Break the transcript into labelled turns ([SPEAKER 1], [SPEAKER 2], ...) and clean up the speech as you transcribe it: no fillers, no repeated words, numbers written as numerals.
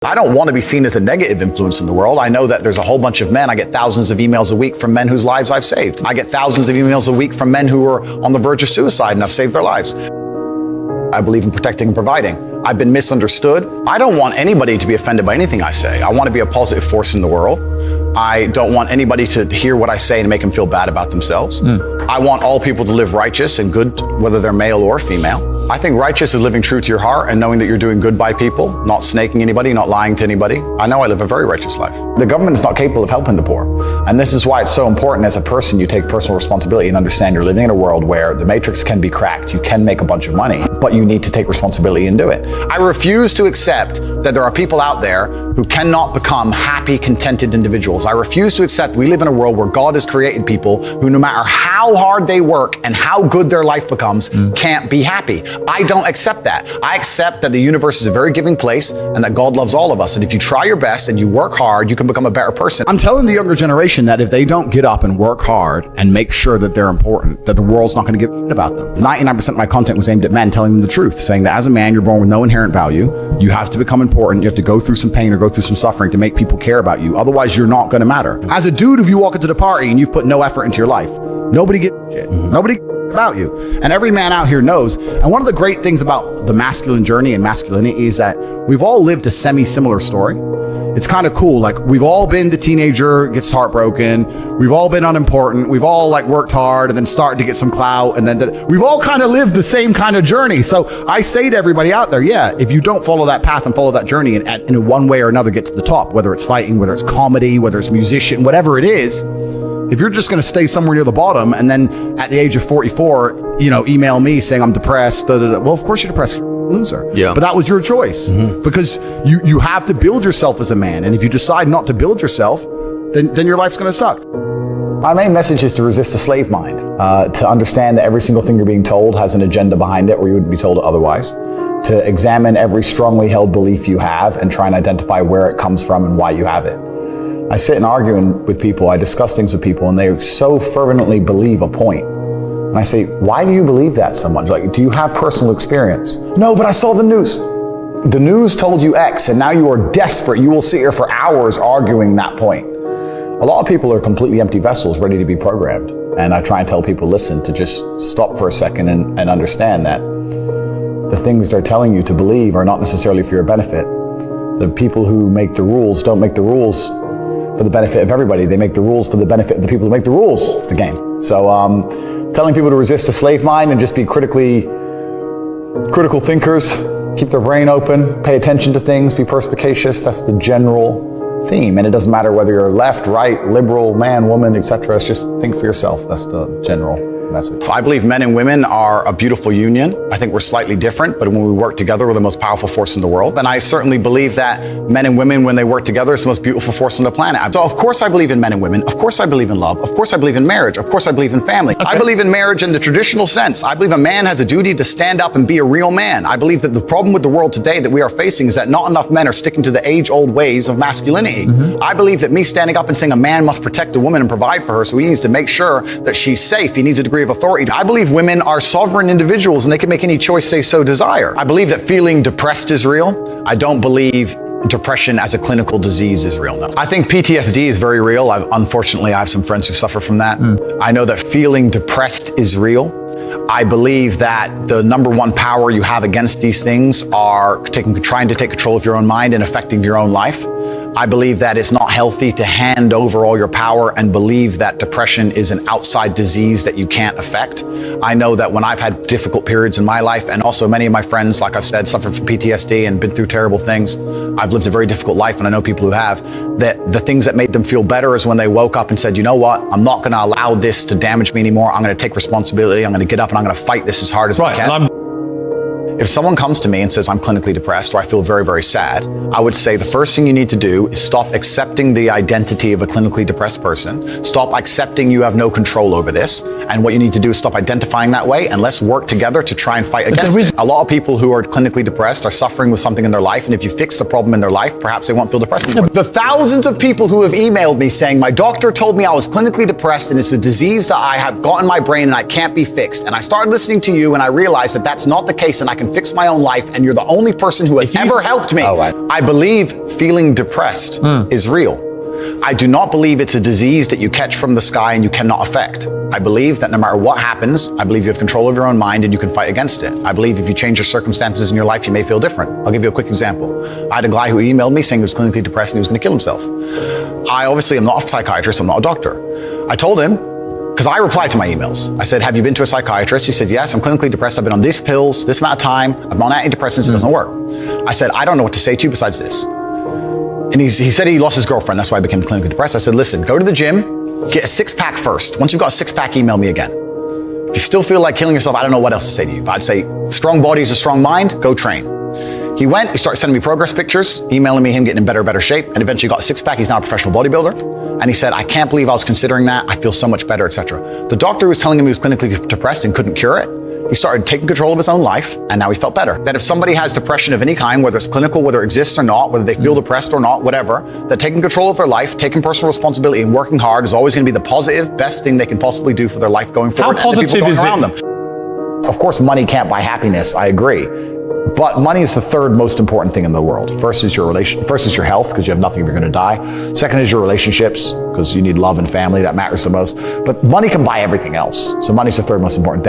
[SPEAKER 1] I don't want to be seen as a negative influence in the world. I know that there's a whole bunch of men. I get thousands of emails a week from men whose lives I've saved. I get thousands of emails a week from men who are on the verge of suicide and I've saved their lives. I believe in protecting and providing. I've been misunderstood. I don't want anybody to be offended by anything I say. I want to be a positive force in the world. I don't want anybody to hear what I say and make them feel bad about themselves. I want all people to live righteous and good, whether they're male or female. I think righteous is living true to your heart and knowing that you're doing good by people, not snaking anybody, not lying to anybody. I know I live a very righteous life. The government is not capable of helping the poor. And this is why it's so important as a person you take personal responsibility and understand you're living in a world where the matrix can be cracked. You can make a bunch of money, but you need to take responsibility and do it. I refuse to accept that there are people out there who cannot become happy, contented individuals. I refuse to accept we live in a world where God has created people who, no matter how hard they work and how good their life becomes, can't be happy. I don't accept that. I accept that the universe is a very giving place and that God loves all of us. And if you try your best and you work hard, you can become a better person.
[SPEAKER 2] I'm telling the younger generation that if they don't get up and work hard and make sure that they're important, that the world's not going to give a shit about them. 99% of my content was aimed at men, telling them the truth, saying that as a man, you're born with no inherent value. You have to become important. You have to go through some pain or go through some suffering to make people care about you. Otherwise, you're not going to matter. As a dude, if you walk into the party and you've put no effort into your life, nobody gives a shit. Nobody cares about you. And every man out here knows. And one of the great things about the masculine journey and masculinity is that we've all lived a semi-similar story. It's kind of cool. Like, we've all been the teenager, gets heartbroken. We've all been unimportant. We've all like worked hard and then started to get some clout. And then we've all kind of lived the same kind of journey. So I say to everybody out there, yeah, if you don't follow that path and follow that journey and in one way or another get to the top, whether it's fighting, whether it's comedy, whether it's musician, whatever it is, if you're just going to stay somewhere near the bottom and then at the age of 44, email me saying I'm depressed, well, of course you're depressed. You're a loser. Yeah. But that was your choice because you have to build yourself as a man. And if you decide not to build yourself, then your life's going to suck.
[SPEAKER 1] My main message is to resist the slave mind, to understand that every single thing you're being told has an agenda behind it or you wouldn't be told otherwise, to examine every strongly held belief you have and try and identify where it comes from and why you have it. I sit and argue with people, I discuss things with people, and they so fervently believe a point. And I say, why do you believe that so much? Like, do you have personal experience? No, but I saw the news. The news told you X, and now you are desperate. You will sit here for hours arguing that point. A lot of people are completely empty vessels ready to be programmed. And I try and tell people, listen, to just stop for a second and understand that the things they're telling you to believe are not necessarily for your benefit. The people who make the rules don't make the rules for the benefit of everybody. They make the rules for the benefit of the people who make the rules of the game. So telling people to resist a slave mind and just be critical thinkers, keep their brain open, pay attention to things, be perspicacious, that's the general theme. And it doesn't matter whether you're left, right, liberal, man, woman, etc. It's just think for yourself. That's the general message. I believe men and women are a beautiful union. I think we're slightly different, but when we work together, we're the most powerful force in the world. And I certainly believe that men and women, when they work together, is the most beautiful force on the planet. So of course I believe in men and women. Of course I believe in love. Of course I believe in marriage. Of course I believe in family. Okay. I believe in marriage in the traditional sense. I believe a man has a duty to stand up and be a real man. I believe that the problem with the world today that we are facing is that not enough men are sticking to the age-old ways of masculinity. I believe that me standing up and saying a man must protect a woman and provide for her, so he needs to make sure that she's safe. He needs a degree of authority. I believe women are sovereign individuals and they can make any choice they so desire. I believe that feeling depressed is real. I don't believe depression as a clinical disease is real. No. I think PTSD is very real. Unfortunately, I have some friends who suffer from that. I know that feeling depressed is real. I believe that the number one power you have against these things are trying to take control of your own mind and affecting your own life. I believe that it's not healthy to hand over all your power and believe that depression is an outside disease that you can't affect. I know that when I've had difficult periods in my life, and also many of my friends, like I've said, suffered from PTSD and been through terrible things. I've lived a very difficult life, and I know people who have, that the things that made them feel better is when they woke up and said, you know what, I'm not going to allow this to damage me anymore. I'm going to take responsibility. I'm going to get up and I'm going to fight this as hard as I can. If someone comes to me and says I'm clinically depressed or I feel very, very sad, I would say the first thing you need to do is stop accepting the identity of a clinically depressed person. Stop accepting you have no control over this. And what you need to do is stop identifying that way, and let's work together to try and fight against it. A lot of people who are clinically depressed are suffering with something in their life, and if you fix the problem in their life, perhaps they won't feel depressed anymore. The thousands of people who have emailed me saying my doctor told me I was clinically depressed and it's a disease that I have got in my brain and I can't be fixed. And I started listening to you and I realized that that's not the case and I can can fix my own life, and you're the only person who has ever helped me. I believe feeling depressed is real. I do not believe it's a disease that you catch from the sky and you cannot affect. I believe that no matter what happens, I believe you have control of your own mind and you can fight against it. I believe if you change your circumstances in your life, you may feel different. I'll give you a quick example. I had a guy who emailed me saying he was clinically depressed and he was going to kill himself. I obviously am not a psychiatrist, I'm not a doctor. I told him, because I replied to my emails. I said, have you been to a psychiatrist? He said, yes, I'm clinically depressed. I've been on these pills, this amount of time. I'm on antidepressants, it doesn't work. I said, I don't know what to say to you besides this. And he said he lost his girlfriend, that's why I became clinically depressed. I said, listen, go to the gym, get a six-pack first. Once you've got a six-pack, email me again. If you still feel like killing yourself, I don't know what else to say to you, but I'd say, strong body is a strong mind, go train. He went, he started sending me progress pictures, emailing me him getting in better shape, and eventually got a six-pack. He's now a professional bodybuilder. And he said, I can't believe I was considering that. I feel so much better, etc. The doctor who was telling him he was clinically depressed and couldn't cure it, he started taking control of his own life, and now he felt better. That if somebody has depression of any kind, whether it's clinical, whether it exists or not, whether they feel depressed or not, whatever, that taking control of their life, taking personal responsibility and working hard is always going to be the positive, best thing they can possibly do for their life going forward.
[SPEAKER 3] How positive is it?
[SPEAKER 1] Of course, money can't buy happiness, I agree. But money is the third most important thing in the world. First is your health, because you have nothing if you're going to die. Second is your relationships, because you need love and family, that matters the most. But money can buy everything else. So money's the third most important thing.